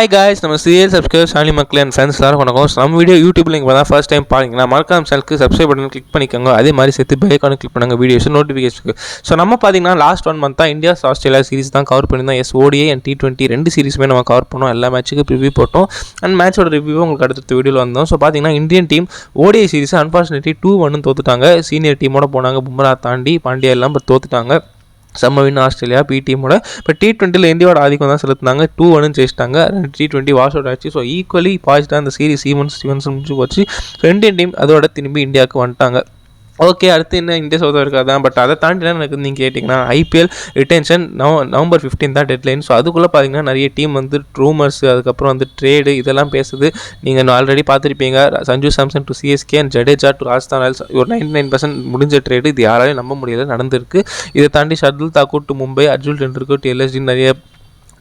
Hi guys, நம்ம serial subscriber சாலி மக்கள் and friends எல்லாரும் வணக்கம். நம்ம வீடியோ யூடியூப்ல நீங்கள் தான் ஃபர்ஸ்ட் டைம் பாருங்கன்னா மறக்காம சேனலுக்கு சப்ஸ்கிரைப் பட்டன் கிளிக் பண்ணிக்கோங்க. அதே மாதிரி சேர்த்து பெல் ஐகானை கிளிக் பண்ணுங்க வீடியோஸ் நோட்டிஃபிகேஷனுக்கு. ஸோ நம்ம பார்த்தீங்கன்னா லாஸ்ட் 1 month தான் இந்தியா ஆஸ்திரேலியா சீரிஸ் தான் கவர் பண்ணியிருந்தோம். ODI அண்ட் T20 ரெண்டு சீரிஸுமே நம்ம கவர் பண்ணோம். எல்லா மேட்சுக்கு ரிவ்யூ போட்டோம் அண்ட் மேட்சோட ரிவ்யூ உங்களுக்கு அடுத்த வீடியோவில் வந்தோம். ஸோ பார்த்தீங்கன்னா Indian team ODI series unfortunately 2-1 தோத்துட்டாங்க. சீனியர் டீமோட போனாங்க, பும்ரா தாண்டி பாண்டியா எல்லாம் தோத்துட்டாங்க. செம்ம வின் ஆஸ்திரேலியா பி டீமோட. இப்போ T20 இந்தியாவோட ஆதிக்கம் தான் செலுத்தினாங்க. 2-1 ஜெயிச்சிட்டாங்க. T20 வாஷ் அவுட் ஆச்சு. ஸோ ஈக்குவலி பாய்ச்சிட்டாக அந்த சீரிஸ் ஈவன்ஸ் முடிச்சு போச்சு. ஸோ இந்தியன் டீம் அதோட திரும்பி இந்தியாவுக்கு வந்துட்டாங்க. ஓகே, அடுத்து என்ன இந்தியா சவுத் ஆஃப்ரிக்கா தான். பட் அதை தாண்டி என்ன எனக்கு நீங்கள் கேட்டிங்கன்னா IPL ரிட்டென்ஷன் நவம்பர் 15 தான் டெட்லைன். ஸோ அதுக்குள்ளே பார்த்தீங்கன்னா நிறைய டீம் ரூமர்ஸ், அதுக்கப்புறம் ட்ரேடு இதெல்லாம் பேசுது. நீங்கள் ஆல்ரெடி பார்த்துருப்பீங்க. Sanju Samson to CSK and Jadeja to Rajasthan Royals ஒரு 99% முடிஞ்ச ட்ரேடு. இது யாராலையும் நம்ப முடியல, நடந்திருக்கு. இதை தாண்டி Shardul Thakur to Mumbai, Arjun Tendulkar to LSG நிறைய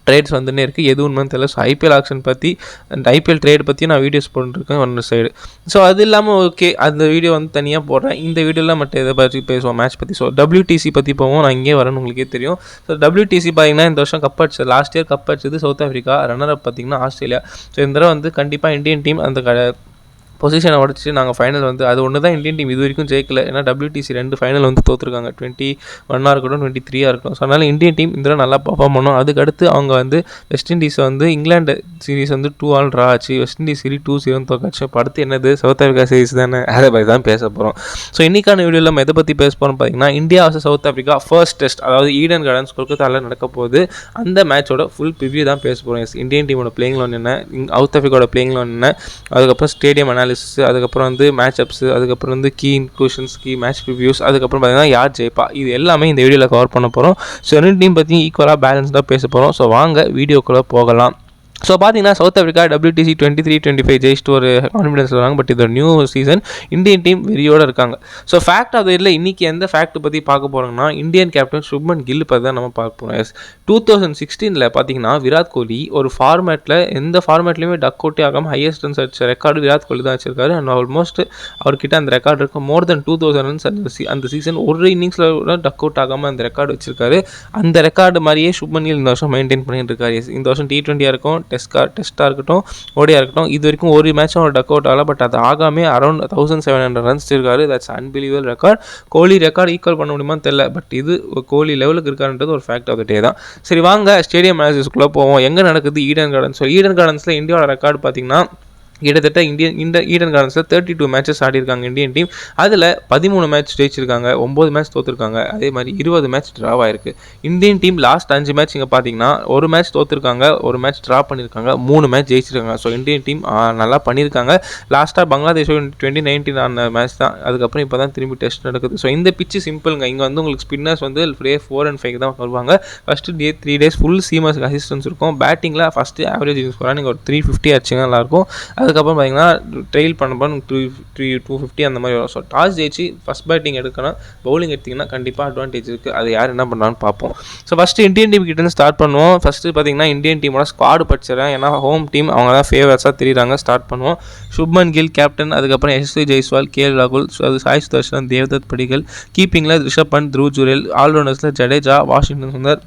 ட்ரேட்ஸ் வந்துன்னே இருக்குது. எது உண்மைன்னு தெரியல. ஸோ IPL ஆக்ஷன் பற்றி அண்ட் IPL ட்ரேட் பற்றி நான் வீடியோஸ் போட்டுருக்கேன் ஒன்று சைடு. ஸோ அது இல்லாமல் ஓகே, அந்த வீடியோ தனியாக போடுறேன். இந்த வீடியோவில் மட்டும் எதை பற்றி பேசுவோம், மேட்ச் பற்றி. ஸோ WTC பற்றி போவோம். நான் இங்கே வரேன்னு உங்களுக்கே தெரியும். ஸோ WTC பார்த்தீங்கன்னா இந்த வருஷம் கப் அடிச்சது. லாஸ்ட் இயர் கப் அடிச்சது சவுத் ஆஃப்ரிக்கா. ரன்னர் அப் பார்த்தீங்கன்னா ஆஸ்திரேலியா. ஸோ இந்த தடவை கண்டிப்பாக இந்தியன் டீம் அந்த பொசிஷனை உடச்சி நாங்கள் ஃபைனல் அது ஒன்று தான் இந்தியன் டீம் இது வரைக்கும் ஜெயிக்கல. ஏன்னா WTC 2 ஃபைனல் தோற்றுருக்காங்க. 21 இருக்கட்டும், 23 இருக்கட்டும். ஸோ அதனால் இந்தியன் டீம் இந்த நல்லா பர்ஃபார்ம் பண்ணோம். அதுக்கடுத்து அவங்க வெஸ்ட் இண்டீஸை இங்கிலாந்து சீரிஸ் 2-2 ட்ரா ஆச்சு. West Indies series 2-0 தோக்காச்சு. இப்போ அடுத்து என்னது, சவுத் ஆஃப்ரிக்கா சீரிஸ் தானே, அதை பற்றி தான் பேச போகிறோம். ஸோ இன்றைக்கான வீடியோவில் நம்ம எதை பற்றி பேச போகிறோம் பார்த்தீங்கன்னா, India vs south Africa first test, அதாவது ஈடன் கார்டன்ஸ் கொல்கத்தாவில் நடக்க போகுது. அந்த மேட்சோட ஃபுல் ப்ரிவியூ தான் பேச போகிறோம். இந்தியன் டீமோட பிளேயிங் லோன் என்ன, சவுத் ஆஃப்ரிக்காவோட பிளேயிங் லோன் என்ன, அதுக்கப்புறம் ஸ்டேடியம் அனாலிசிஸ், அதுக்கப்புறம் மேட்ச் அப்ஸ், அதுக்கப்புறம் key inclusions, key match reviews, அதுக்கப்புறம் பார்த்தீங்கன்னா யார் ஜெயிப்பா, இது எல்லாமே இந்த வீடியோவில் கவர் பண்ண போகிறோம். ஸோ ரெண்டு டீம் பற்றி ஈக்குவலாக பேலன்ஸ்டாக பேச போகிறோம். ஸோ வாங்க வீடியோக்குள்ளே போகலாம். ஸோ பார்த்தீங்கன்னா சவுத் ஆஃப்ரிக்கா WTC 23-25 ஜெயிச்சிட்டு ஒரு கான்ஃபிடன்ஸ் வராங்க. பட் இது ஒரு நியூ சீசன். இந்தியன் டீம் வெறியோடு இருக்காங்க. ஸோ ஃபேக்ட் ஆஃப் த இயரில் இன்றைக்கி எந்த ஃபேக்ட் பற்றி பார்க்க போகிறோம்னா, இந்தியன் கேப்டன் சுப்மன் கில் பற்றி தான் நம்ம பார்க்க போகிறோம். 2016 பார்த்தீங்கன்னா விராட் கோலி ஒரு ஃபார்மேட்டில் எந்த ஃபார்மேட்லேயுமே டக் அவுட்டே ஆகாமல் ஹையஸ்ட் ரன்ஸ் அடிச்ச ரெக்கார்டு விராட் கோலி தான் வச்சிருக்காரு. அண்ட் ஆல்மோஸ்ட் அவர்கிட்ட அந்த ரெக்கார்டு இருக்கும். மோர் தென் 2000 ரன்ஸ் அந்த சீசன் ஒரு இன்னிங்ஸில் டக் அவுட் ஆகாமல் அந்த ரெக்கார்டு வச்சிருக்காரு. அந்த ரெக்கார்டு மாதிரியே சுப்மன் கில் இந்த வருஷம் மெயின்டைன் பண்ணிட்டு இருக்காரு. இந்த வருஷம் T20 இருக்கும், டெஸ்ட்டாக இருக்கட்டும், ஓடியாக இருக்கட்டும், இது வரைக்கும் ஒரு மேட்சும் அவர் டக் அவுட் ஆகல. பட் அது ஆகாமே அரௌண்ட் 1700 ரன்ஸ் இருக்காரு. That's unbelievable record. Kohli record equal பண்ண முடியுமான்னு தெரியல. பட் இது கோலி லெவலுக்கு இருக்காருன்றது ஒரு ஃபேக்ட் ஆஃப் த டே தான். சரி வாங்க ஸ்டேடியம் அனாலிசிஸ்க்குள்ளே போவோம். எங்கே நடக்குது ஈடன் கார்டன்ஸ். ஈடன் கார்டன்ஸில் இந்தியாவோட ரெக்கார்டு பார்த்தீங்கன்னா கிட்டத்தட்ட ஈடன் கார்டன்ஸில் 32 மேட்சஸ் ஆடிருக்காங்க இந்தியன் டீம். அதில் 13 மேட்ச் ஜெயிச்சிருக்காங்க, 9 மேட்ச் தோற்றுருக்காங்க. அதே மாதிரி 20 மேட்ச் ட்ராவ் ஆயிருக்கு. இந்தியன் டீம் லாஸ்ட் 5 மேட்ச் இங்கே பார்த்தீங்கன்னா ஒரு மேட்ச் தோற்றுருக்காங்க, ஒரு மேட்ச் ட்ரா பண்ணியிருக்காங்க, 3 மேட்ச் ஜெயிச்சிருக்காங்க. ஸோ இந்தியன் டீம் நல்லா பண்ணியிருக்காங்க. லாஸ்ட்டாக பங்களாதேஷ் 2019 ஆன மேட்ச் தான். அதுக்கப்புறம் இப்போ தான் திரும்பி டெஸ்ட் நடக்குது. ஸோ இந்த பிச்சு சிம்பிளுங்க. இங்கே உங்களுக்கு ஸ்பின்னர்ஸ் டே 4 and 5 தான் வருவாங்க. First day 3 days full Sheamus assistance இருக்கும். பேட்டிங்கில் ஃபஸ்ட்டு ஆவரேஜ் ஸ்கோராக நீங்கள் ஒரு 350 அடிச்சிங்க நல்லாயிருக்கும். அதுக்கப்புறம் பார்த்தீங்கன்னா ட்ரெயில் பண்ணப்போ 250 அந்த மாதிரி வரும். ஸோ டாஸ் ஜெயிச்சு ஃபஸ்ட் பேட்டிங் எடுக்கணும், பவுலிங் எடுத்திங்கன்னா கண்டிப்பாக அட்வான்டேஜ் இருக்குது. அது யார் என்ன பண்ணலான்னு பார்ப்போம். ஸோ ஃபஸ்ட்டு இந்தியன் டீம் கிட்டேருந்து ஸ்டார்ட் பண்ணுவோம். ஃபஸ்ட்டு பார்த்தீங்கன்னா இந்தியன் டீமோட ஸ்குவாடு படிச்சிடறேன். ஏன்னா ஹோம் டீம் அவங்க தான் ஃபேவரட்ஸாக தெரியுறாங்க. ஸ்டார்ட் பண்ணுவோம். சுப்மன் கில் கேப்டன், அதுக்கப்புறம் SSV ஜெய்ஸ்வால், KL ராகுல், சாய் சுதர்ஷன், தேவ்தத் படிகல், கீப்பிங்கில் ரிஷப் பண்ட், த்ருவ் ஜுரேல், ஆல்ரவுண்டர்ஸில் ஜடேஜா, வாஷிங்டன் சுந்தர்,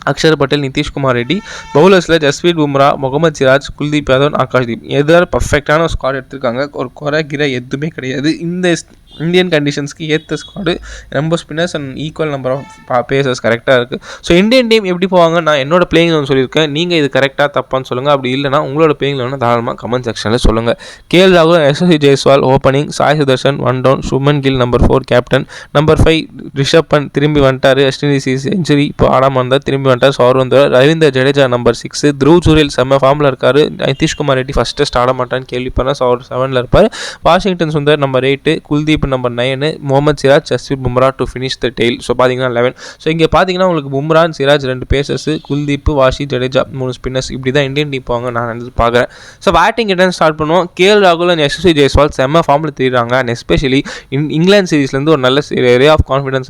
அக்ஷர் பட்டேல், நிதிஷ்குமார் ரெட்டி, பவுலர்ஸில் ஜஸ்பீத் பும்ரா, முகமது சிராஜ், குல்தீப் யாதவ், ஆகாஷ்தீப். எதாவது பர்ஃபெக்டான ஸ்குவாட் எடுத்திருக்காங்க. ஒரு குறை கிரை எதுவுமே கிடையாது. இந்த இந்தியன் கண்டிஷன்ஸ்க்கு ஏற்ற ஸ்குவாடு, ரொம்ப spinners and equal number of pacers கரெக்டாக இருக்குது. ஸோ இந்தியன் டீம் எப்படி போவாங்க, நான் என்னோட பிளேயிங் லோன் சொல்லியிருக்கேன். நீங்கள் இது கரெக்டாக தப்பான்னு சொல்லுங்கள். அப்படி இல்லைனா உங்களோட பிளேயிங் லோனை தாராளமாக கமெண்ட் செக்ஷனில் சொல்லுங்கள். KL ராகுல், SSV Jaiswal opening, Sai Sudharsan 1 down, Shubman Gill number 4 captain, number 5 Rishabh Pant திரும்பி வந்துட்டார். STC செஞ்சுரி இப்போ ஆடாமல் வந்தால் திரும்பி வந்துட்டார். ஸோ அவர் ரவீந்தர் ஜடேஜா நம்பர் 6, த்ருவ் ஜுரேல் செம்ம ஃபார்மில் இருக்கார். நிதிஷ்குமார் ரெட்டி ஃபஸ்ட் டெஸ்ட் ஆட மாட்டான்னு கேள்விப்பட்டேன். ஸோ அவர் 7ல் இருப்பார். Washington Sundar number 8, Kuldeep number 9, Mohammed Siraj, Jasprit Bumrah to finish the tail. So பார்த்தீங்கன்னா 11. ஸோ இங்கே பார்த்தீங்கன்னா உங்களுக்கு பும்ரா, சிராஜ் 2 பேசர்ஸ், குல்தீப், வாஷி, ஜடேஜா 3 ஸ்பின்னர்ஸ். இப்படி தான் இந்தியன் டீம் போவாங்க நான் பார்க்குறேன். ஸோ பேட்டிங் கிட்ட ஸ்டார்ட் பண்ணுவோம். KL ராகுல் அண்ட் SSV ஜெய்ஸ்வால் செம்ம ஃபார்மில் தெரியுறாங்க. அண்ட் எஸ்பெஷலி இங்கிலாந்து சீரீஸ்லேருந்து ஒரு நல்ல ரே ஆஃப் கான்ஃபிடன்ஸ்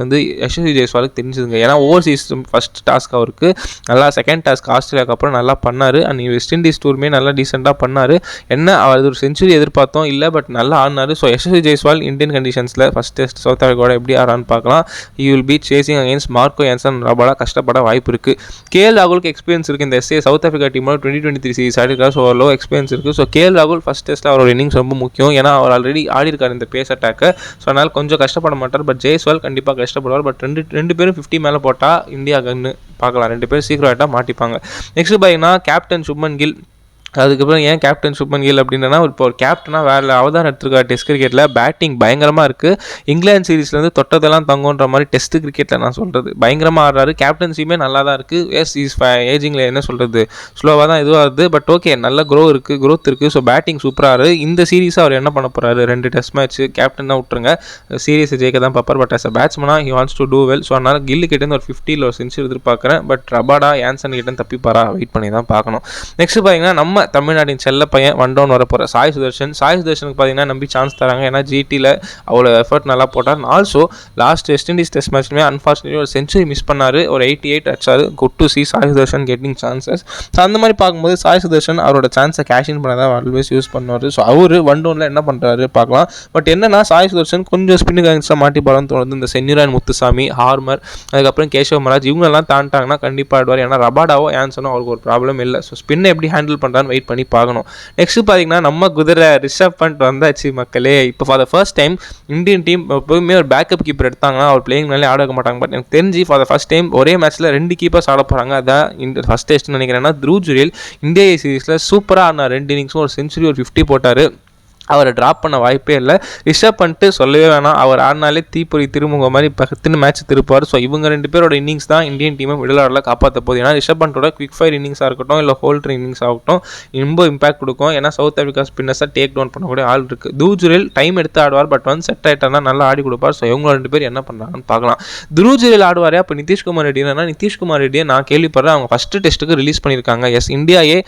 SSV ஜெய்ஸ்வாலுக்கு தெரிஞ்சுதுங்க. ஏன்னா ஓவர்சீஸ் ஃபஸ்ட் டாஸ்க் அவருக்கு நல்லா, செகண்ட் டாஸ்க் ஆஸ்திரேலியாவுக்கு அப்புறம் நல்லா பண்ணார். அண்ட் வெஸ்ட் இண்டீஸ் டூருமே நல்லா டீசெண்டாக பண்ணார். என்ன அவர் ஒரு செஞ்சுரி எதிர்பார்த்தோம் இல்லை, பட் நல்லா ஆடினார். ஸோ SSV ஜெய்ஸ்வால் இந்தியன் கண்டிஷன்ஸில் ஃபஸ்ட் டெஸ்ட் சவுத் ஆஃப்ரிக்காவோட எப்படி ஆறான்னு பார்க்கலாம். You will be chasing against Marco Jansen Rabada. கஷ்டப்பட வாய்ப்பு இருக்குது. கேஎல் ராகுலுக்கு எக்ஸ்பீரியன்ஸ் இருக்குது இந்த சவுத் ஆஃப்ரிக்கா டீமோட 2023 சீரிஸ் ஆடிருக்காரு. ஸோ லோ எக்ஸ்பீரியன்ஸ் இருக்குது. ஸோ கேஎல் ராகுல் ஃபஸ்ட் டெஸ்ட்டில் அவரோட இன்னிங்ஸ் ரொம்ப முக்கியம். ஏன்னா அவர் ஆல்ரெடி ஆடிருக்காரு இந்த பேஸ் அட்டாக்கை. ஸோ அதனால் கொஞ்சம் கஷ்டப்பட மாட்டார். பட் ஜெய்ஸ்வால் கண்டிப்பாக கஷ்டப்படுவார். பட் ரெண்டு பேரும் 50 மேலே போட்டால் இந்தியா கன்னு பார்க்கலாம். 2 பேரும் சீக்கிரம் ஆகிட்டா மாட்டிப்பாங்க. நெக்ஸ்ட் பார்த்தீங்கன்னா கேப்டன் சுப்மன் கில். அதுக்கப்புறம் ஏன் கேப்டன் சுப்மன் கில் அப்படின்னா இப்போ ஒரு கேப்டனாக வேறு அவதாரம் எடுத்துருக்காரு டெஸ்ட் கிரிக்கெட்டில். பேட்டிங் பயங்கரமாக இருக்குது. இங்கிலாந்து சீரீஸ்லேருந்து தொட்டதெல்லாம் தங்குன்ற மாதிரி டெஸ்ட் கிரிக்கெட்டில் நான் சொல்கிறது பயங்கரமாக ஆடுறாரு. கேப்டன்சியுமே நல்லா தான் இருக்குது. இஸ் ஏஜிங்கில் என்ன சொல்கிறது ஸ்லோவாக தான் இதுவாக இருக்குது. பட் ஓகே நல்ல க்ரோத் இருக்குது. ஸோ பேட்டிங் சூப்பராக இருக்குது. இந்த சீரீஸை அவர் என்ன பண்ண போகிறாரு? 2 டெஸ்ட் மேட்ச் கேப்டன் தான் விட்டுருங்க. சீரீஸை ஜெயிக்க தான் பார்ப்பார். பட் அஸ் அ பேட்ஸ்மனாக he wants to do well. So அதனால் கில்லு கிட்டேருந்து ஒரு 50 ஒரு சென்ச்சுரி எதிர்பார்க்குறேன். பட் ரபாடா யான்சன் கிட்டேருந்து தப்பிப்பாரா வெயிட் பண்ணி தான் பார்க்கணும். நெக்ஸ்ட் பார்த்தீங்கன்னா நம்ம தமிழ்நாட்டின் செல்ல பையன் 1 டவுன் வர போகிற சாய் சுதர்ஷனுக்கு பார்த்தீங்கன்னா நம்பி சான்ஸ் தராங்க. ஏன்னா ஜிடியில் அவ்வளோ எஃபர்ட் நல்லா போட்டார். Also last West Indies test மேட்ச்லேயே அன்ஃபார்ச்சுனேட்லி ஒரு சென்ச்சுரி மிஸ் பண்ணார். ஒரு 88 அடிச்சார். Good to see Sai Sudharsan getting chances. So அந்த மாதிரி பார்க்கும்போது சாய் சுதர்ஷன் அவரோட சான்ஸை கேஷ் இன் பண்ண தான் ஆல்வேஸ் யூஸ் பண்ணுவார். ஸோ அவர் 1 டவுனில் என்ன பண்ணுறாரு பார்க்கலாம். பட் என்னன்னா சாய் சுதர்ஷன் கொஞ்சம் ஸ்பின்னுக்கு அகேன்ஸ்டாக மாட்டி போகலான்னு தோணுது. இந்த சென்யூரான் முத்துசாமி, ஹார்மர், அதுக்கப்புறம் கேஷவ் மராஜ் இவங்கெல்லாம் தாண்டாங்கன்னா கண்டிப்பாக ஆடுவார். ஏன்னா ரபாடாவோ யான்சனோ அவருக்கு ஒரு ப்ராப்ளம் இல்லை. ஸோ ஸ்பின்னை எப்படி ஹேண்டில் பண்ணுறான்னு வெயிட் பண்ணி பார்க்கணும். நெக்ஸ்ட் பார்த்தீங்கன்னா நம்ம குதிரை ரிஷப் பண்ட் வந்தாச்சு மக்களே. இப்போ for the first time Indian team எப்பவுமே ஒரு பேக்கப் கீப்பர் எடுத்தாங்கன்னா அவர் பிளேயிங் மேலே ஆட வைக்க மாட்டாங்க. பட் எனக்கு தெரிஞ்சு ஃபார் த ஃபர்ஸ்ட் டைம் ஒரே மேட்ச்சில் 2 கீப்பர்ஸ் ஆட போகிறாங்க. அதான் இந்த ஃபர்ஸ்ட் டெஸ்ட்னு நினைக்கிறேன்னா த்ரூ ஜுரேல் இந்தியா சீரீஸில் சூப்பராக ஆடினார். 2 இன்னிங்ஸும் ஒரு சென்ச்சுரி ஒரு 50 போட்டார். அவரை ட்ராப் பண்ண வாய்ப்பே இல்லை. ரிஷப் பண்ணிட்டு சொல்லவே வேணாம். அவர் ஆடினாலே தீப்பொறி திருமுக மாதிரி 10 மேட்ச் திருப்பார். ஸோ இவங்க 2 பேரோட இன்னிங்ஸ் தான் இந்தியன் டீமை விளையாடல காப்பாற்ற போகுது. ஏன்னா ரிஷப் பண்டோட குவிக் ஃபயர் இன்னிங்ஸாக இருக்கட்டும் இல்லை ஹோல்டர் இன்னிங்ஸ் ஆகட்டும் ரொம்ப இம்பாக்ட் கொடுக்கும். ஏன்னா சவுத் ஆஃப்ரிக்கா ஸ்பின்னர்ஸாக டேக் டவுன் பண்ணக்கூடிய ஆள் இருக்குது. துருஜுரேல் டைம் எடுத்து ஆடுவார். பட் வந்து செட் ஆகிட்டார்னா நல்லா ஆடி கொடுப்பார். ஸோ இவங்க 2 பேர் என்ன பண்ணுறாங்கன்னு பார்க்கலாம். துருஜுரேல் ஆடுவாரே. அப்போ நிதிஷ்குமார் ரெட்டி என்னன்னா நிதிஷ்குமார் ரெட்டியை நான் கேள்விப்படுறேன் அவங்க ஃபஸ்ட்டு டெஸ்ட்டுக்கு ரிலீஸ் பண்ணியிருக்காங்க. எஸ் இந்தியாவே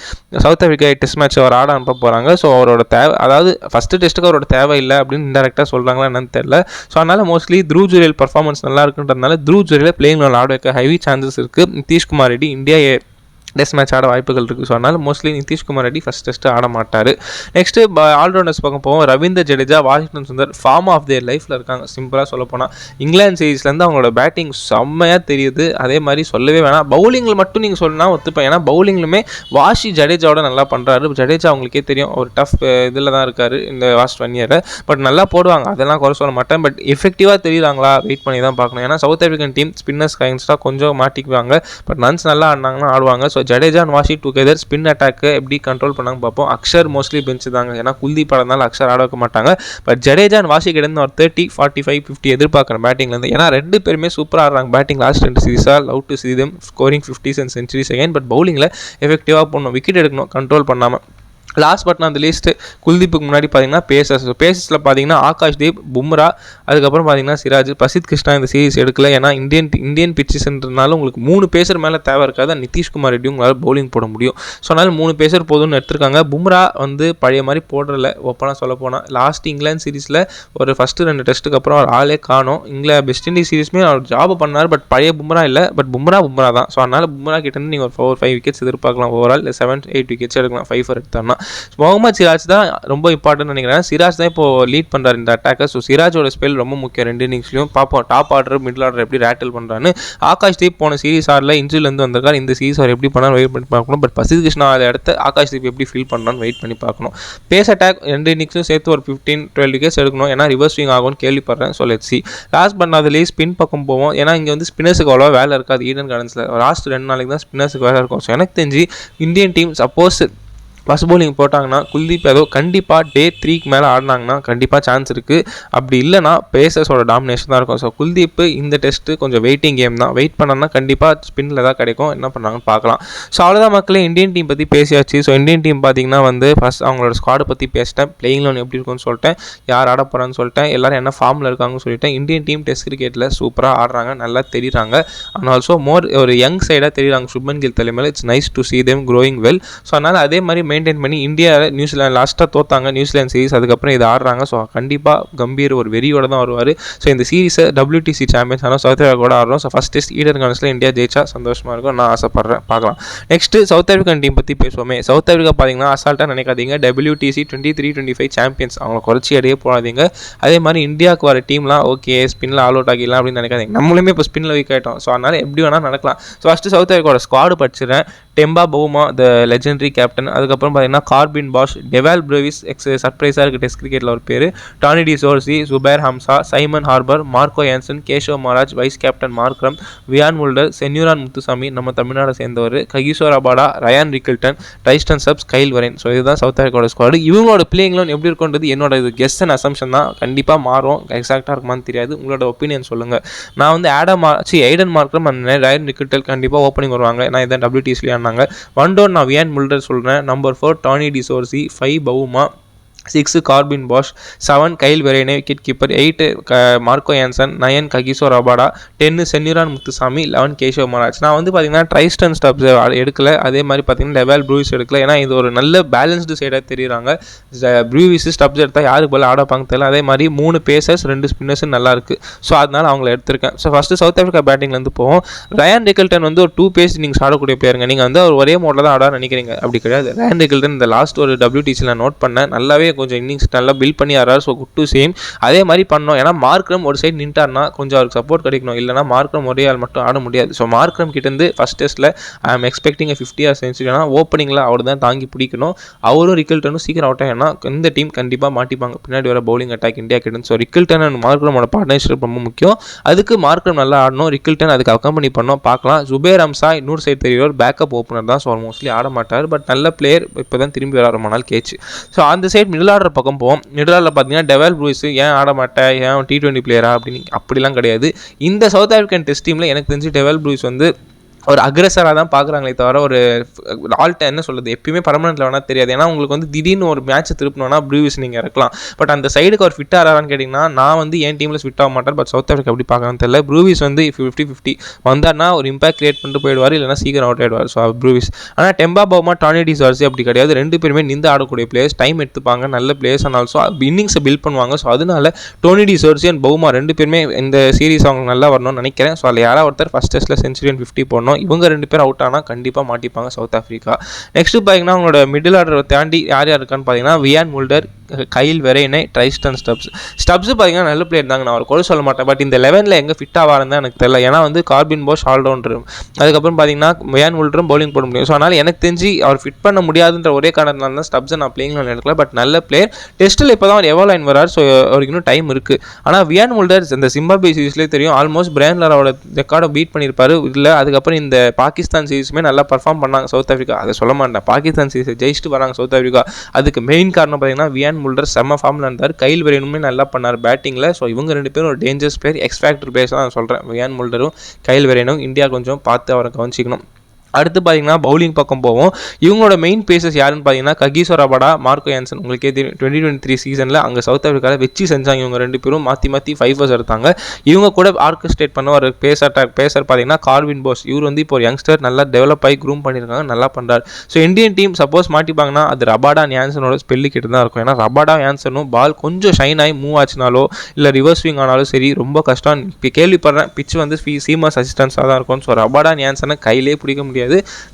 சவுத் ஆஃப்ரிக்கா டெஸ்ட் மேட்ச் அவர் ஆட அனுப்ப போகிறாங்க. ஸோ அவரோட அதாவது ஃபஸ்ட்டு டெஸ்ட்டுக்கு அவரோட தேவையில்லை அப்படின்னு இன்டெரக்டாக சொல்கிறாங்களா என்னன்னு தெரியல. ஸோ அதனால் மோஸ்ட்லி த்ரூ ஜுரேல் பர்ஃபார்மன்ஸ் நல்லா இருக்குன்றதுனால த்ரூ ஜுரேல பிளேயிங் ஆட வைக்க ஹெவி சான்சஸ் இருக்குது. Nitish Kumar Reddy India test match ஆட வாய்ப்புகள் இருக்குது. ஸோ அதனால் mostly Nitish Kumar Reddy first test ஆட மாட்டார். நெக்ஸ்ட்டு ஆல்ரவுண்டர்ஸ் பார்க்க போவோம். Ravindra Jadeja, Washington Sundar form of their லைஃப்பில் இருக்காங்க. சிம்பிளாக சொல்ல போனால் இங்கிலாந்து சீரீஸ்லேருந்து அவங்களோட பேட்டிங் செம்மையாக தெரியுது. அதே மாதிரி சொல்லவே வேணாம். பவுலிங்கில் மட்டும் நீங்கள் சொல்லலாம் ஒத்துப்பேன். ஏன்னா பவுலிங்லுமே வாஷி ஜடேஜாவோட நல்லா பண்ணுறாரு. ஜடேஜா அவங்களுக்கே தெரியும் ஒரு டஃப் இதில் தான் இருக்கார் இந்த லாஸ்ட் 1 இயர். பட் நல்லா போடுவாங்க, அதெல்லாம் குறை சொல்ல மாட்டேன். பட் எஃபெக்டிவாக தெரியுறாங்களா வெயிட் பண்ணி தான் பார்க்கணும். ஏன்னா சவுத் ஆஃப்ரிக்கன் டீம் ஸ்பின்னர்ஸ் அகேன்ஸ்டாக கொஞ்சம் மாட்டிக்குவாங்க. பட் ரன்ஸ் நல்லா ஆடினாங்கன்னா ஆடுவாங்க. So Jadeja and washi together spin attack எப்படி கண்ட்ரோல் பண்ணாங்க பார்ப்போம். அக்ஷர் மோஸ்ட்லி பெஞ்ச் தாங்க. ஏன்னா குல்தீப் ஆடுறதுனால அக்ஷர் ஆட வைக்க மாட்டாங்க. பட் ஜடேஜா அண்ட் வாஷி கிட்ட ஒரு 30, 45, 50 எதிர்பார்க்குறேன் பேட்டிங்லேருந்து. ஏன்னா 2 பேருமே சூப்பராக ஆடுறாங்க பேட்டிங். லாஸ்ட் 2 சீரீஸாக love to see them scoring 50s and centuries again. But பவுலிங்கில் எஃபெக்டிவாக போடணும், விக்கெட் எடுக்கணும் கண்ட்ரோல் பண்ணாமல். லாஸ்ட் பட் நான் அந்த லிஸ்ட்டு குல்தீப்புக்கு முன்னாடி பார்த்தீங்கன்னா பேசஸில் பார்த்தீங்கன்னா ஆகாஷ்தீப், பும்ரா, அதுக்கப்புறம் பார்த்தீங்கன்னா சிராஜ், பிரசித் கிருஷ்ணா இந்த சீரிஸ் எடுக்கல. ஏன்னா இந்தியன் பிச்சஸ்ன்றதுனால உங்களுக்கு 3 பேசர் மேலே தேவை இருக்காது. நிதிஷ்குமார் ரெட்டி உங்களால் பவுலிங் போட முடியும். ஸோ அதனால் 3 பேசர் போதும்னு எடுத்திருக்காங்க. பும்ரா வந்து பழைய மாதிரி போடுறல ஓப்பனாக சொல்ல போனால். லாஸ்ட் இங்கிலாந்து சீரீஸில் ஒரு ஃபஸ்ட்டு 2 டெஸ்ட்டுக்கு அப்புறம் அவர் ஆளே காணும். வெஸ்ட் இண்டீஸ் சீரீஸ்மே அவர் ஜாப் பண்ணார். பட் பழைய பும்ரா இல்லை. பட் பும்ரா தான். ஸோ அதனால் பும்ரா கிட்டேருந்து நீங்கள் ஒரு 4-5 விக்கெட்ஸ் எதிர்பார்க்கலாம். ஓவரால் 7-8 விக்கெட்ஸ் எடுக்கலாம் 5 எடுத்தார்னா. முகமது சிராஜ் தான் ரொம்ப இம்பார்ட்டன் நினைக்கிறேன். சிராஜ் தான் இப்போ லீட் பண்ணுறாரு இந்த அட்டாக்கை. ஸோ சிராஜோட ஸ்பெல் ரொம்ப முக்கியம் 2 இன்னிங்ஸ்லையும். பார்ப்போம் டாப் ஆர்டர் மிடில் ஆர்டர் எப்படி ரேட்டில் பண்ணுறான்னு. ஆகாஷ்தீப் போன சீரிஸ் ஆடல இன்ஜுரிலேருந்து வந்திருக்காரு. இந்த சீரிஸ் அவர் எப்படி பண்ணாலும் வெயிட் பண்ணி பார்க்கணும். பட் பிரசித் கிருஷ்ணா அதை அடுத்து ஆகாஷ்தீப் எப்படி ஃபீல் பண்ணான்னு வெயிட் பண்ணி பார்க்கணும். பேஸ் அட்டாக் 2 இன்னிங்ஸும் சேர்த்து ஒரு 15-12 விக்கெட்ஸ் எடுக்கணும். ஏன்னா ரிவர்ஸ் ஸ்விங் ஆகும்னு கேள்விப்படுறேன். So let's see. Last but அதுலேயே ஸ்பின் பக்கம் போவோம். ஏன்னா இங்கே வந்து ஸ்பின்னர்ஸுக்கு அவ்வளோ வேலை இருக்காது. ஈடன் கார்டன்ஸில் லாஸ்ட் 2 நாளைக்கு தான் ஸ்பின்னர்ஸுக்கு வேலை இருக்கும். ஸோ எனக்கு தெரிஞ்சு Indian team suppose first bowling போட்டாங்கன்னா குல்தீப் யாதவ் கண்டிப்பாக டே 3க்கு மேலே ஆடினாங்கன்னா கண்டிப்பாக சான்ஸ் இருக்குது. அப்படி இல்லைனா பேசர்ஸோட டாமினேஷன் தான் இருக்கும். ஸோ குல்தீப் இந்த டெஸ்ட்டு கொஞ்சம் வெயிட்டிங் கேம் தான். வெயிட் பண்ணோன்னா கண்டிப்பாக ஸ்பின்னில் தான் கிடைக்கும். என்ன பண்ணாங்கன்னு பார்க்கலாம். ஸோ அவ்வளோதான் மக்களே, இந்தியன் டீம் பற்றி பேசியாச்சு. ஸோ இந்தியன் டீம் பார்த்திங்கன்னா வந்து ஃபஸ்ட் அவங்களோட ஸ்குவாடை பற்றி பேசிட்டேன். பிளேயிங் லோன் எப்படி இருக்குன்னு சொல்லிட்டேன். யார் ஆட போகிறான்னு சொல்லிட்டேன். எல்லோரும் என்ன ஃபார்மில் இருக்காங்கன்னு சொல்லிட்டேன். இந்தியன் டீம் டெஸ்ட் கிரிக்கெட்டில் சூப்பராக ஆடுறாங்க, நல்லா தெரியுறாங்க. அண்ட் ஆல்சோ மோர் ஒரு யங் சைடாக தெரியுறாங்க சுப்மன் கில் தலைமையில். It's nice to see them growing well. So அதனால் அதே மாதிரி மெயின்டைன் பண்ணி இந்தியா நியூசிலாந்து லாஸ்ட்டாக தோத்தாங்க நியூசிலாந்து சீரிஸ், அதுக்கப்புறம் இது ஆடுறாங்க. ஸோ கண்டிப்பாக கம்பீர் ஒரு வெறியோட தான் வருவார். ஸோ இந்த சீரிஸை WTC சாம்பியன்ஸ் ஆனால் சவுத் ஆஃப்ரிக்கா கூட ஆடுறோம். ஸோ ஃபஸ்ட் டெஸ்ட் ஈடன் கார்டன்ஸில் இந்தியா ஜெயிச்சா சந்தோஷமாக இருக்கும், நான் ஆசைப்பட்றேன். பார்க்கலாம். நெக்ஸ்ட்டு சவுத் ஆஃப்ரிக்கன் டீம் பற்றி பேசுவோமே. சவுத் ஆஃப்ரிக்கா பார்த்தீங்கன்னா அசால்ட்டாக நினைக்காதீங்க, WTC 23-25 சாம்பியன்ஸ், அவங்கள குறைச்சி அடையே போடாதீங்க. அதே மாதிரி இந்தியாவுக்கு வர டீம்லாம் ஓகே ஸ்பின்னில் ஆல் அவுட் ஆகிடலாம் அப்படின்னு நினைக்காதீங்க. நம்மளுமே இப்போ ஸ்பின்னில் வீக் ஆகிட்டோம். ஸோ அதனால் எப்படி வேணால் நடக்கலாம். ஸோ ஃபஸ்ட்டு சவுத் ஆஃப்ரிக்காவோட ஸ்குவாடு படிச்சிடுறேன். Temba Bavuma the legendary captain, அதுக்கப்புறம் பார்த்தீங்கன்னா கார்பின் பாஷ், டெவால் ப்ரூவிஸ் சர்ப்ரைஸாக இருக்குது டெஸ்ட் கிரிக்கெட்டில் ஒரு பேர், Tony de Zorzi, Zubayr Hamza, Simon Harmer, Marco Jansen, Keshav Maharaj, vice captain Markram, Wiaan Mulder, Senuran Muthusamy நம்ம தமிழ்நாடு சேர்ந்தவர், Kagiso Rabada, Ryan Rickelton, Tristan Stubbs, Kyle Verreynne. So இதுதான் சவுத் ஆஃப்ரிக்காவோட ஸ்குவாடு. இவங்களோட பிளேயிங்லாம் எப்படி இருக்குன்றது என்னோட இது கெஸ் அண்ட் அசம்ஷன் தான், கண்டிப்பாக மாறும், எக்ஸாக்டாக இருக்குமான்னு தெரியாது. உங்களோட ஒப்பீனியன் சொல்லுங்கள். நான் வந்து Aiden Markram and Ryan Rickelton கண்டிப்பாக ஓப்பனிங் வருவாங்க. நான் இதான் WTCல ஆனாங்க. 1 டவுன் நான் வியான் முல்டர் சொல்கிறேன். Number 4 Tony de Zorzi, 5 Bavuma, 6 Corbin Bosch, 7 Kyle Verreynne wicket keeper, 8 Marco Jansen, 9 Kagiso Rabada, 10 Senuran Muthusamy, 11 Keshav Maharaj. நான் வந்து பார்த்தீங்கன்னா ட்ரைஸ்டன் ஸ்டப்ஸ் எடுக்கல, அதே மாதிரி பார்த்தீங்கன்னா டெவால் ப்ரூவிஸ் எடுக்கல. ஏன்னா இது ஒரு நல்ல பேலன்ஸ்டு சைடாக தெரியுறாங்க. ப்ரூவிஸ் ஸ்டப்ஸ் எடுத்தால் யாருக்கு போல ஆடப்பாங்க தெரியல. அதே மாதிரி 3 பேசர்ஸ் 2 ஸ்பின்னர்ஸ் நல்லா இருக்குது. ஸோ அதனால அவங்கள எடுத்திருக்கேன். ஸோ ஃபஸ்ட்டு சவுத் ஆஃப்ரிக்கா பேட்டிங்லேருந்து போவோம். ரயான் ரிக்கில்டன் வந்து ஒரு 2 பேஸ் இன்னிங்ஸ் ஆடக்கூடிய பிளேயருங்க. நீங்கள் வந்து ஒரு ஒரே மோடில் தான் ஆட நினைக்கிறீங்க, அப்படி கிடையாது. ரயான் ரிக்கில்டன் இந்த லாஸ்ட் ஒரு WTCயில் நோட் பண்ணேன், நல்லாவே கொஞ்சம் இன்னிங்ஸ் நல்லா பில்ட் பண்ணி ஆறாரு. ஸோ குட் டு சேம் அதே மாதிரி பண்ணோம். ஏன்னா மார்க்ரம் ஒரு சைடு நின்ட்டார்னா கொஞ்சம் அவருக்கு சப்போர்ட் கிடைக்கணும், இல்லைனா மார்க்ரம் ஒரே ஆள் மட்டும் ஆட முடியாது. ஸோ மார்க்ரம் கிட்டேருந்து ஃபஸ்ட் டெஸ்ட்டில் ஐ ஆம் எக்ஸ்பெக்டிங் 50 ஆர் சென்ச்சுரி. ஆனால் ஓப்பனிங்கில் அவர் தான் தாங்கி பிடிக்கணும். அவரும் ரிக்கில்டனும் சீக்கிரம் அவுட் ஆகினா இந்த டீம் கண்டிப்பாக மாட்டிப்பாங்க, பின்னாடி வர பவுலிங் அட்டாக் இந்தியா கிட்ட. ஸோ ரிக்கில்டன் அண்ட் மார்க்ரமோட பார்ட்னர்ஷிப் ரொம்ப முக்கியம். அதுக்கு மார்க்ரம் நல்லா ஆடணும், ரிக்கில்டன் அதுக்கு அக்கம்பெனி பண்ணோம். பார்க்கலாம். சுபேர் ஹம்சா இன்னொரு சைடு தெரியும், பேக்கப் ஓப்பனர் தான். ஸோ மோஸ்ட்லி ஆட மாட்டார், பட் நல்ல பிளேயர். இப்போ தான் திரும்பி வர ரொம்ப நாள் கேச்சு. ஸோ அந்த சைடு மிடில் ஆர்டர் பக்கம் போவோம். மிடில் ஆர்டரில் பார்த்தீங்கன்னா டெவால் ப்ரூவிஸ் ஏன் ஆட மாட்டேன், ஏன் T20 பிளேயரா அப்படின்னு அப்படிலாம் கிடையாது. இந்த சவுத் ஆஃப்ரிக்கன் டெஸ்ட் டீமில் எனக்கு தெரிஞ்சு டெவால் ப்ரூவிஸ் வந்து ஒரு அக்ரெசராக தான் பார்க்குறாங்களே தவிர ஒரு ஆல்ட்ட என்ன சொல்கிறது எப்பயுமே பர்மனெண்ட்டில் வேணால் தெரியாது. ஏன்னா உங்களுக்கு வந்து திடீர்னு ஒரு மேட்ச் திருப்பினோன்னா ப்ரூவிஸ் நீங்கள் இறக்கலாம். பட் அந்த சைடுக்கு அவர் ஃபிட் ஆகிறான்னு கேட்டிங்கன்னா நான் வந்து என் டீமில் ஃபிட் ஆக மாட்டார். பட் சவுத் ஆஃப்ரிக்கா எப்படி பார்க்கறான்னு தெரியல. ப்ரூவிஸ் வந்து 50-50 வந்தார்னா ஒரு இம்பாக்ட் கிரியேட் பண்ணிட்டு போயிடுவார், இல்லைனா சீக்கிரம் அவுட் ஆகிடுவார். So Brevis. ஆனால் Temba Bavuma, Tony de Zorzi அப்படி கிடையாது. 2 பேருமே நின்று ஆடக்கூடிய பிளேயர்ஸ், டைம் எடுத்துப்பாங்க, நல்ல பிளேயர்ஸ். அண்ட் ஆல்சோ இன்னிங்ஸை பில்ட் பண்ணுவாங்க. ஸோ அதனால டோனி டி சோர்சி அண்ட் பவுமா 2 பேருமே இந்த சீரிஸ் அவங்க நல்லா வரணும்னு நினைக்கிறேன். ஸோ அதில் யாராவது ஒருத்தர் ஃபஸ்ட் டெஸ்ட்டில் சென்ச்சுரி அண்ட் 50 போடணும். இவங்க 2 பேர் அவுட் ஆனால் கண்டிப்பாக மாட்டிப்பாங்க சவுத் ஆஃப்ரிக்கா. நெக்ஸ்ட் பார்த்தீங்கன்னா அவங்களோட மிடில் ஆர்டரை தாண்டி யார் இருக்கான்னு பார்த்தீங்கன்னா Wiaan Mulder, Kyle Verreynne, Tristan Stubbs. Stubbs பார்த்தீங்கன்னா நல்ல பிளேயர் தாங்க, நான் அவர் கூட சொல்ல மாட்டேன். பட் இந்த 11ல் எங்கே ஃபிட் ஆவாருன்னு தான் எனக்கு தெரியல. ஏன்னா வந்து கார்பின் பாஷ் ஆல்ரவுண்டர், அதுக்கப்புறம் பார்த்தீங்கன்னா வியான் முல்டரும் பவுலிங் போட முடியும். ஸோ அதனால் எனக்கு தெரிஞ்சு அவர் ஃபிட் பண்ண முடியாதுன்ற ஒரே காரணத்தினால தான் ஸ்டப்ஸை நான் பிளேயிங்கில் எடுக்கல. பட் நல்ல பிளேயர். டெஸ்ட்டில் இப்போ தான் அவர் எவ்வளோ லைன் வரார். ஸோ அவருக்கு இன்னும் டைம் இருக்குது. ஆனால் வியான் முல்டர் இந்த சிம்பாப்வே சீரிஸ்லேயே தெரியும், ஆல்மோஸ்ட் பிரையன் லாராவோட ரெக்கார்டை பீட் பண்ணியிருப்பார். இல்லை அதுக்கப்புறம் இந்த பாகிஸ்தான் சீரிஸுமே நல்லா பர்ஃபார்ம் பண்ணாங்க சவுத் ஆஃப்ரிக்கா. அதை சொல்ல மாட்டேன், பாகிஸ்தான் சீரிஸை ஜெயிச்சுட்டு வராங்க சவுத் ஆஃப்ரிக்கா. அதுக்கு மெயின் காரணம் பார்த்தீங்கன்னா வியான் முல்டர் செம்ம ஃபார்மில் இருந்தார், கைல் வெரேனுமே நல்லா பண்ணார் பேட்டிங்கில். ஸோ இவங்க 2 பேரும் ஒரு dangerous player, X factor players தான் நான் சொல்கிறேன். வியான் முல்டரும் கைல் வெரேனும் இந்தியா கொஞ்சம் பார்த்து அவரை கவனிச்சிக்கணும். அடுத்து பார்த்தீங்கன்னா பவுலிங் பக்கம் போவோம். இவங்களோட மெயின் பேசஸ் யாருன்னு பார்த்தீங்கன்னா ககிசோ ரபாடா, மார்க்கோ யான்சன். உங்களுக்கே தெரியும் 2023 சீசனில் அங்கே சவுத் ஆஃப்ரிக்காவில் வச்சு செஞ்சாங்க. இவங்க 2 பேரும் மாற்றி 5 எடுத்தாங்க. இவங்க கூட ஆர்கஸ்ட்ரேட் பண்ண ஒரு பேசர் பார்த்தீங்கன்னா கார்வின் போஸ். இவர் வந்து இப்போ ஒரு யங்ஸ்டர் நல்லா டெவலப் ஆகி க்ரூம் பண்ணியிருக்காங்க, நல்லா பண்ணுறாரு. ஸோ இந்தியன் டீம் சப்போஸ் மாட்டிப்பாங்கன்னா அது ரபாடா யான்சனோட ஸ்பெல்லு கிட்ட தான் இருக்கும். ஏன்னா ரபாடா யான்சனும் பால் கொஞ்சம் ஷைன் ஆகி மூவ் ஆச்சுனாலோ இல்லை ரிவர்ஸ் ஸ்விங் ஆனாலும் சரி ரொம்ப கஷ்டம். இப்போ கேள்விப்படுறேன் பிச் வந்து சீமாஸ் அசிஸ்டன்ஸாக தான் இருக்கும். ஸோ ரபாடா யான்சனை கையிலே பிடிக்க முடியாது.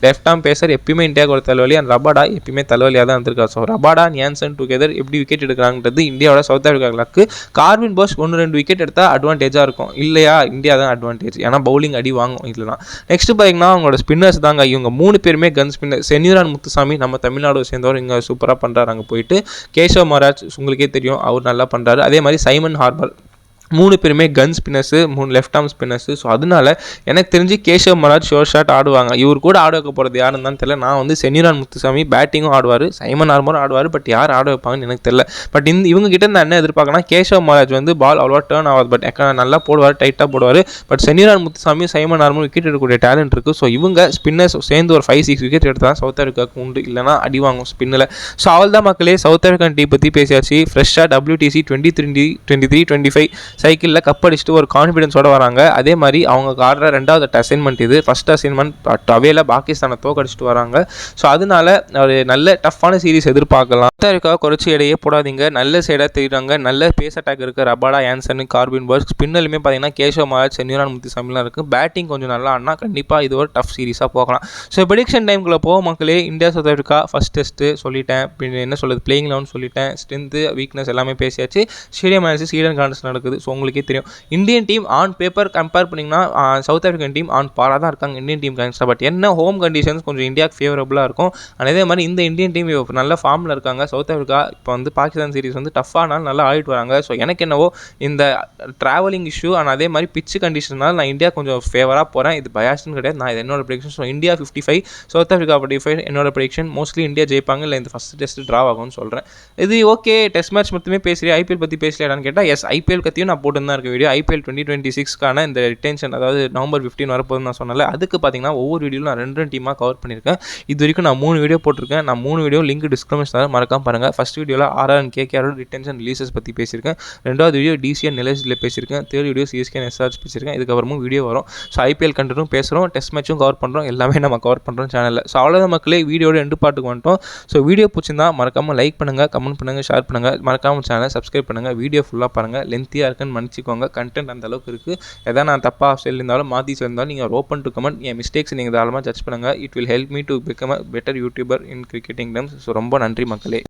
லெஃப்ட் ஆர்ம் பேசர் எப்பயுமே இந்தியாவுக்கு ஒரு தலைவலி, அண்ட் ரபாடா எப்பயுமே தலைவலியாக தான் இருந்திருக்காரு. ஸோ ரபாடா யான்சன் டுகெதர் எப்படி விக்கெட் எடுக்கிறாங்கிறது இந்தியாவோட சவுத் ஆஃப்ரிக்காவுக்கு. கார்வின் பாஷ் 1-2 விக்கெட் எடுத்தால் அட்வான்டேஜாக இருக்கும், இல்லையா இந்தியா தான் அட்வான்டேஜ். ஏன்னா பவுலிங் அடி வாங்கும் இல்லைனா. நெக்ஸ்ட் பார்த்தீங்கன்னா அவங்களோட ஸ்பின்னர்ஸ் தாங்க. இவங்க 3 பேருமே கன் ஸ்பின்னர். சென்யூரான் முத்துசாமி நம்ம தமிழ்நாடு சேர்ந்தவர், இங்கே சூப்பராக பண்ணுறாரு. அங்கே போயிட்டு கேஷவ் மகாராஜ் உங்களுக்கே தெரியும், அவர் நல்லா பண்ணுறாரு. அதே மாதிரி சைமன் ஹார்பர் 3 பேருமே gun spinners, 3 left arm spinners. So அதனால எனக்கு தெரிஞ்சு கேஷவ் மகாராஜ் ஷோர் ஷாட் ஆடுவாங்க. இவர் கூட ஆட வைக்க போகிறது யாருன்னு தான் தெரியல. நான் வந்து சென்யூரான் முத்துசாமி பேட்டிங்கும் ஆடுவார், சைமன் ஹார்பரும் ஆடுவார். பட் யார் ஆட வைப்பாங்கன்னு எனக்கு தெரியல. பட் இவங்க கிட்ட நான் என்ன எதிர்பார்க்கனா, கேஷவ் மகாராஜ் வந்து பால் அவ்வளோவா டேர்ன் ஆகாது, பட் நல்லா போடுவார், டைட்டாக போடுவார். பட் சென்யூரான் முத்துசாமி, சைமன் ஹார்பரும் விக்கெட் எடுக்கக்கூடிய டேலண்ட் இருக்குது. ஸோ இவங்க ஸ்பின்னர்ஸ் சேர்ந்து ஒரு 5-6 விக்கெட் எடுத்தால் சவுத் ஆஃப்ரிக்காவுக்கு உண்டு, இல்லைனா அடி வாங்கும் ஸ்பின்னில். ஸோ அவள் தான் மக்களே, சவுத் ஆஃப்ரிக்கன் டீம் பற்றி பேசியாச்சு. ஃப்ரெஷ்ஷாக WTC 2023-25 சைக்கிளில் கப் அடிச்சுட்டு ஒரு கான்ஃபிடன்ஸோடு வராங்க. அதே மாதிரி அவங்க ஆடுற ரெண்டாவது அசைன்மெண்ட் இது. ஃபஸ்ட் அசைன்மெண்ட் அவையில் பாகிஸ்தானை தோக்கடிச்சிட்டு வராங்க. ஸோ அதனால ஒரு நல்ல டஃப்பான சீரிஸ் எதிர்பார்க்கலாம். சவுத் குறைச்சி இடையே போடாதீங்க. நல்ல சைடாக தெரியுறாங்க. நல்ல பேஸ் அட்டாக் இருக்குது. Rabada, Jansen, Corbin Burger. ஸ்பின்னலுமே பார்த்தீங்கன்னா கேஷவ் மகாராஜ், சென்யூரான் முத்துசாமிலாம் இருக்குது. பேட்டிங் கொஞ்சம் நல்லா ஆடினா கண்டிப்பாக இது ஒரு டஃப் சீரிஸாக போகலாம். ஸோ ப்ரெடிக்ஷன் டைமுக்குள்ளே போக மக்களே, India south Africa first test சொல்லிட்டேன். என்ன சொல்கிறது, பிளேயிங் லெவன் சொல்லிட்டேன். ஸ்ட்ரென்த்து வீக்னஸ் எல்லாமே பேசியாச்சு. ஸ்டேடியம் அனாலிசிஸ் ஈடன் கார்டன்ஸ் நடக்குது. ஸோ உங்களுக்கே தெரியும் Indian team on paper compare பண்ணிங்கன்னா சவுத் ஆஃப்ரிக்கன் டீம் ஆன் பாராக தான் இருக்காங்க இந்தியன் டீம் கன்ஸ்டாக. பட் என்ன ஹோம் கண்டிஷன்ஸ் கொஞ்சம் இந்தியாவுக்கு ஃபேவரபுளாக இருக்கும். அதே மாதிரி இந்த இந்தியன் டீம் நல்ல ஃபார்மில் இருக்காங்க. சவுத் ஆஃப்ரிக்கா இப்போ வந்து பாகிஸ்தான் சீரிஸ் வந்து டஃப்பானாலும் நல்லா ஆடிட்டு வராங்க. ஸோ எனக்கு என்னவோ இந்த ட்ராவலிங் இஷ்யூ அண்ட் அதே மாதிரி பிச்சு கண்டிஷனால் நான் இந்தியா கொஞ்சம் ஃபேவராக போகிறேன். இது பயாஸ்ன்னு கிடையாது, நான் இது என்னோட prediction. So India 55, south Africa 45 என்னோட ப்ரெடிக்ஷன். மோஸ்ட்லி இந்தியா ஜெயிப்பாங்க, இல்லை இந்த ஃபஸ்ட் டெஸ்ட் ட்ரா ஆகும்னு சொல்கிறேன். இது ஓகே. டெஸ்ட் மேட்ச் மட்டுமே பேசுகிறேன், ஐபிஎல் பற்றி பேசலையான்னு கேட்டால் எஸ், ஐபிஎல் பற்றியும் நான் போட்டு தான் இருக்க வீடியோ. ஐபிஎல் 2026க்கான இந்த ரிட்டென்ஷன், அதாவது நவம்பர் 15 வரப்போகுதுன்னு நான் சொன்னல, அதுக்கு பார்த்தீங்கன்னா ஒவ்வொரு வீடியோவில் நான் 2 டீமாக கவர் பண்ணியிருக்கேன். இது வரைக்கும் நான் 3 வீடியோ போட்டிருக்கேன். நான் 3 வீடியோ லிங்க் டிஸ்கிரிப்ஷனில் மறக்காம பாருங்கள். ஃபஸ்ட் வீடியோவில் ஆர்ஆர் அண்ட் கேகேஆரோட ரிட்டென்ஷன் ரிலீசஸ் பற்றி பேசியிருக்கேன். 2வது வீடியோ டிசிஎன் நிலையில் பேசியிருக்கேன். 3rd வீடியோ சிஎஸ்கே எஸ்ஆர்ஸ் பேசியிருக்கேன். இதுக்கப்புறமும் வீடியோ வரும். ஸோ ஐபிஎல் கண்டென்ட்டும் பேசுகிறோம், டெஸ்ட் மேட்சும் கவர் பண்ணுறோம், எல்லாமே நம்ம கவர் பண்ணுறோம் சேனலில். ஸோ அவ்வளோதான் மக்களே, வீடியோட எண்டு பாட்டுக்கு வந்துட்டோம். ஸோ வீடியோ பிடிச்சிருந்தா மறக்காமல் லைக் பண்ணுங்கள், கமெண்ட் பண்ணுங்கள், ஷேர் பண்ணுங்கள். மறக்காமல் சேனலை சப்ஸ்கிரைப் பண்ணுங்கள். வீடியோ ஃபுல்லாக பாருங்கள். லென்த்தியாக இருக்குன்னு மன்னிச்சிக்கோங்க. கண்டென்ட் அந்த அளவுக்கு இருக்குது. எதாவது நான் தப்பாக சொல்லியிருந்தாலும் மாற்றி சொல்லியிருந்தாலும் நீங்கள் open to comment. N mistakes நீங்கள் தாராளமாக ஜட்ஜ் பண்ணுங்கள். It will help me to become a better YouTuber in cricketing terms. So ரொம்ப நன்றி மக்களே.